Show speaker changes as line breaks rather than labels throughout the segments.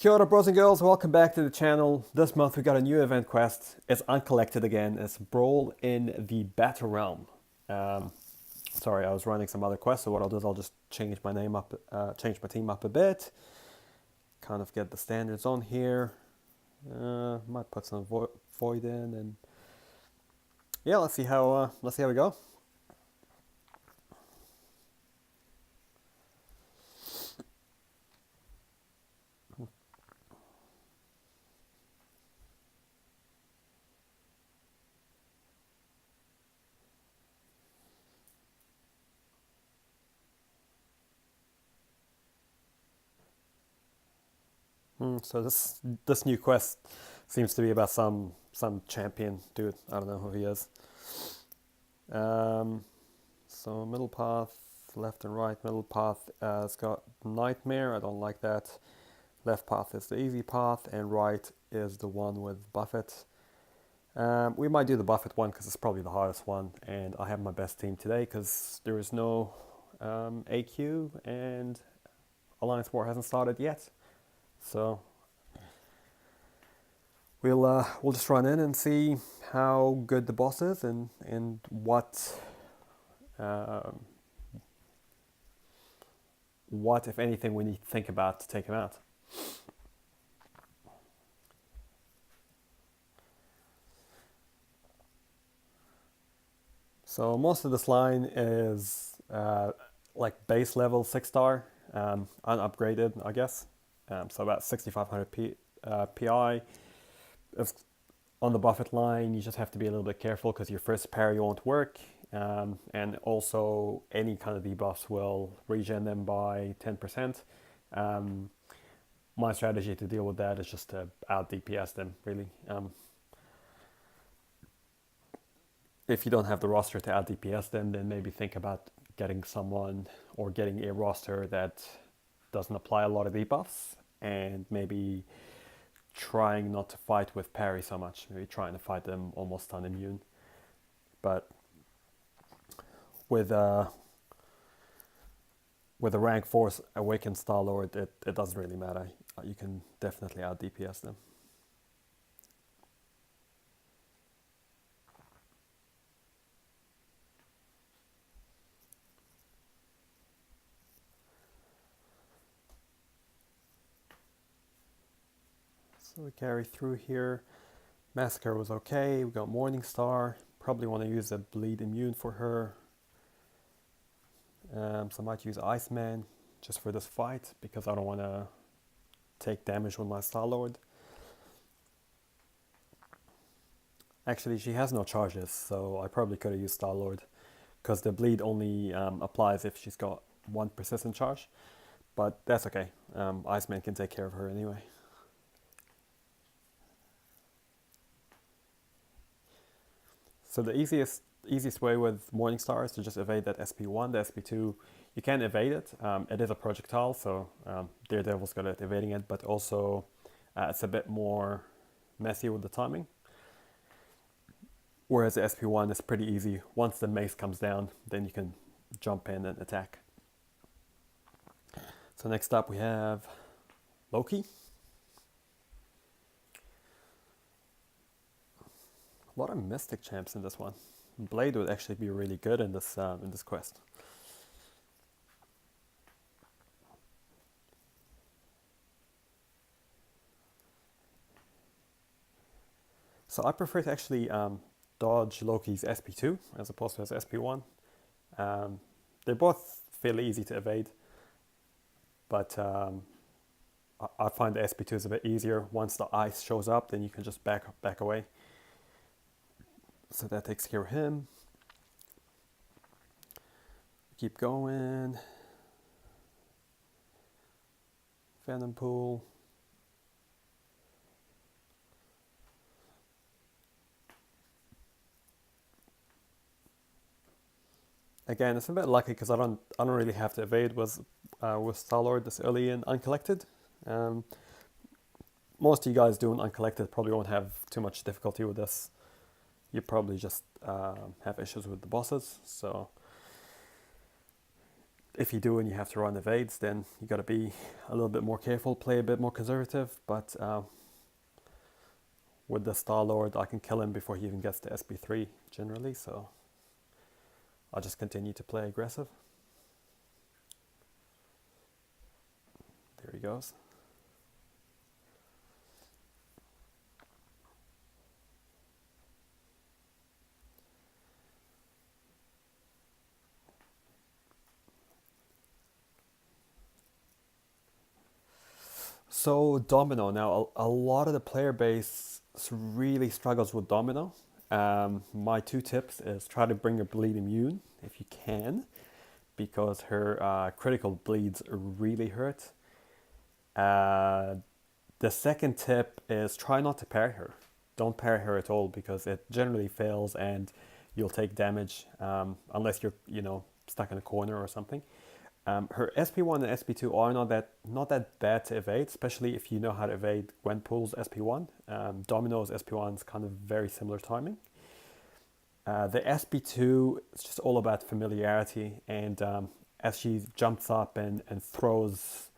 Kia ora, bros and girls, welcome back to the channel. This month we got a new event quest. It's Uncollected again. It's Brawl in the Battlerealm. Sorry, I was running some other quests, so what I'll do is I'll just change my name up, change my team up a bit. Kind of get the standards on here. Might put some void in, and yeah, let's see how we go. So this new quest seems to be about some champion dude. I don't know who he is. So middle path, left and right. Middle path has got Nightmare. I don't like that. Left path is the easy path, and right is the one with Buffett. We might do the Buffett one because it's probably the hardest one, and I have my best team today because there is no AQ and Alliance War hasn't started yet. So we'll just run in and see how good the boss is and what if anything we need to think about to take him out. So most of this line is like base level 6-star, unupgraded, I guess. So about 6500 PI. If on the Buffett line, you just have to be a little bit careful because your first parry won't work. And also any kind of debuffs will regen them by 10%. My strategy to deal with that is just to out DPS them, really. If you don't have the roster to out DPS them, then maybe think about getting someone or getting a roster that doesn't apply a lot of debuffs, and maybe trying not to fight with parry so much, maybe trying to fight them almost unimmune. But with a rank 4 Awakened Star-Lord, it doesn't really matter. You can definitely out DPS them. So we carry through here. Massacre was okay. We got Morningstar. Probably want to use a bleed immune for her. So I might use Iceman just for this fight because I don't want to take damage with my Star-Lord. Actually, she has no charges, so I probably could have used Star-Lord because the bleed only applies if she's got 1 persistent charge. But that's okay. Iceman can take care of her anyway. So the easiest way with Morningstar is to just evade that SP1. The SP2, you can evade it. It is a projectile, so Daredevil's good at evading it, but also it's a bit more messy with the timing. Whereas the SP1 is pretty easy. Once the mace comes down, then you can jump in and attack. So next up we have Loki. A lot of Mystic champs in this one. Blade would actually be really good in this quest. So I prefer to actually dodge Loki's SP2 as opposed to his SP1. They're both fairly easy to evade, but I find the SP2 is a bit easier. Once the ice shows up, then you can just back away. So that takes care of him. Keep going. Phantom Pool. Again, it's a bit lucky because I don't really have to evade with Star-Lord this early in Uncollected. Most of you guys doing Uncollected probably won't have too much difficulty with this. You probably just have issues with the bosses, so if you do and you have to run evades, then you got to be a little bit more careful, play a bit more conservative. But with the Star-Lord, I can kill him before he even gets to SB3 generally, so I'll just continue to play aggressive. There he goes. So Domino, now a lot of the player base really struggles with Domino. My two tips is try to bring her bleed immune if you can, because her critical bleeds really hurt. The second tip is try not to parry her. Don't parry her at all, because it generally fails and you'll take damage unless you're stuck in a corner or something. Her SP1 and SP2 are not that bad to evade, especially if you know how to evade Gwenpool's SP1. Domino's SP1 is kind of very similar timing. The SP2 is just all about familiarity, and as she jumps up and throws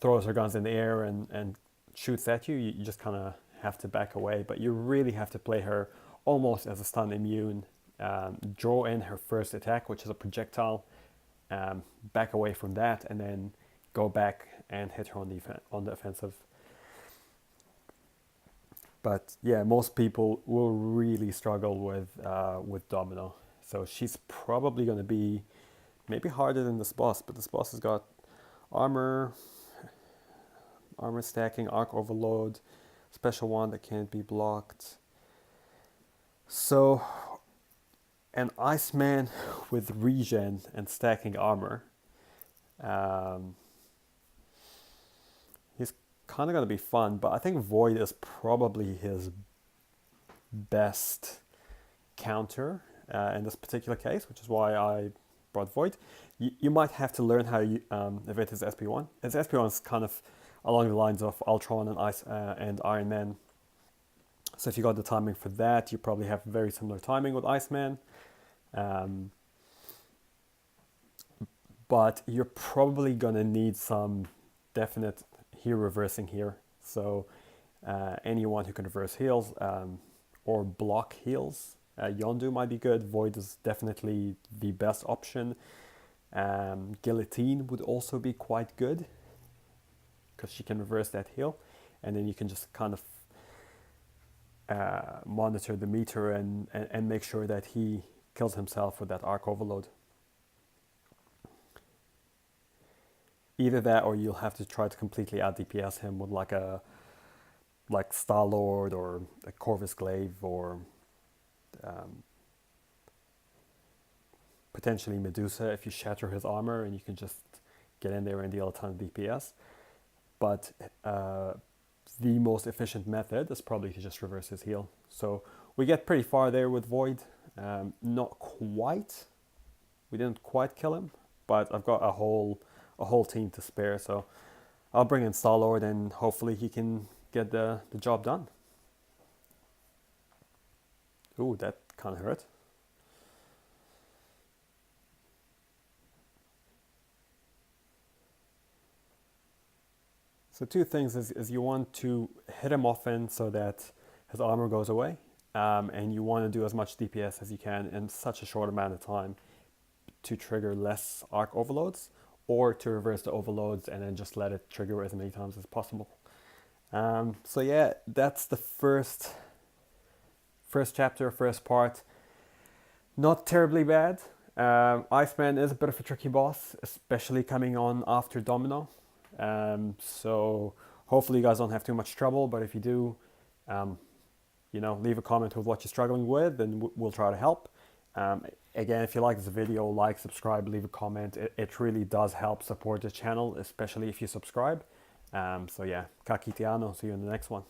her guns in the air and shoots at you, you just kind of have to back away. But you really have to play her almost as a stun immune. Draw in her first attack, which is a projectile. Back away from that, and then go back and hit her on the offensive. But yeah, most people will really struggle with Domino. So she's probably going to be maybe harder than this boss, but this boss has got armor stacking, arc overload, special one that can't be blocked. So an Iceman with regen and stacking armor, he's kind of going to be fun, but I think Void is probably his best counter in this particular case, which is why I brought Void. You might have to learn how you evade his SP1. His SP1 is kind of along the lines of Ultron and Iron Man. So if you got the timing for that, you probably have very similar timing with Iceman. But you're probably gonna need some definite heal reversing here. So anyone who can reverse heals or block heals, Yondu might be good. Void is definitely the best option. Guillotine would also be quite good, because she can reverse that heal, and then you can just kind of monitor the meter and make sure that he kills himself with that arc overload. Either that, or you'll have to try to completely out DPS him with like Star-Lord or a Corvus Glaive, or potentially Medusa if you shatter his armor and you can just get in there and deal a ton of DPS. But the most efficient method is probably to just reverse his heal. So we get pretty far there with Void. Not quite. We didn't quite kill him, but I've got a whole team to spare. So I'll bring in Star-Lord and hopefully he can get the job done. Ooh, that kind of hurt. So two things is you want to hit him often so that his armor goes away, and you want to do as much DPS as you can in such a short amount of time to trigger less arc overloads, or to reverse the overloads and then just let it trigger as many times as possible. So yeah, that's the first chapter, first part. Not terribly bad. Iceman is a bit of a tricky boss, especially coming on after Domino. So hopefully you guys don't have too much trouble, but if you do, leave a comment with what you're struggling with and we'll try to help. Again, if you like this video, like, subscribe, leave a comment. It really does help support the channel, especially if you subscribe. So yeah, ka kite ano, see you in the next one.